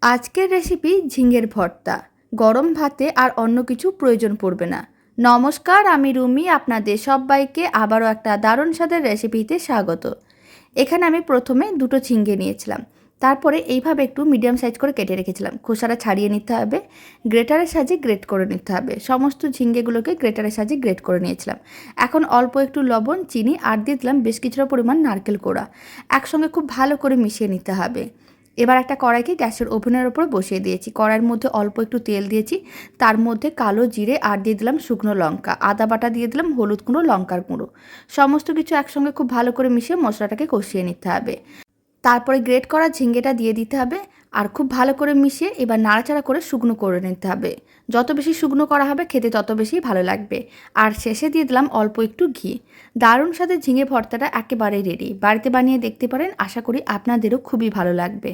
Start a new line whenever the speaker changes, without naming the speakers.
আজকের রেসিপি ঝিঙের ভর্তা। গরম ভাতে আর অন্য কিছু প্রয়োজন পড়বে না। নমস্কার, আমি রুমি, আপনাদের সবাইকে আবারও একটা দারুণ স্বাদের রেসিপিতে স্বাগত। এখানে আমি প্রথমে দুটো ঝিঙে নিয়েছিলাম, তারপরে এইভাবে একটু মিডিয়াম সাইজ করে কেটে রেখেছিলাম। খোসাটা ছাড়িয়ে নিতে হবে, গ্রেটারের সাহায্যে গ্রেট করে নিতে হবে। সমস্ত ঝিঙেগুলোকে গ্রেটারের সাহায্যে গ্রেট করে নিয়েছিলাম। এখন অল্প একটু লবণ, চিনি আর দিয়ে দিলাম বেশ কিছুটা পরিমাণ নারকেল কোড়া। একসঙ্গে খুব ভালো করে মিশিয়ে নিতে হবে। এবার একটা কড়াইকে গ্যাসের ওভেনের ওপর বসিয়ে দিয়েছি। কড়াইয়ের মধ্যে অল্প একটু তেল দিয়েছি, তার মধ্যে কালো জিরে আর দিয়ে দিলাম শুকনো লঙ্কা, আদা বাটা দিয়ে দিলাম, হলুদ গুঁড়ো, লঙ্কার গুঁড়ো। সমস্ত কিছু একসঙ্গে খুব ভালো করে মিশিয়ে মশলাটাকে কষিয়ে নিতে হবে। তারপরে গ্রেট করা ঝিঙ্গেটা দিয়ে দিতে হবে আর খুব ভালো করে মিশিয়ে এবার নাড়াচাড়া করে শুকনো করে নিতে হবে। যত বেশি শুকনো করা হবে খেতে তত বেশি ভালো লাগবে। আর শেষে দিয়ে দিলাম অল্প একটু ঘি। দারুণ স্বাদের ঝিঙে ভর্তাটা একেবারে রেডি। বাড়িতে বানিয়ে দেখতে পারেন, আশা করি আপনাদেরও খুবই ভালো লাগবে।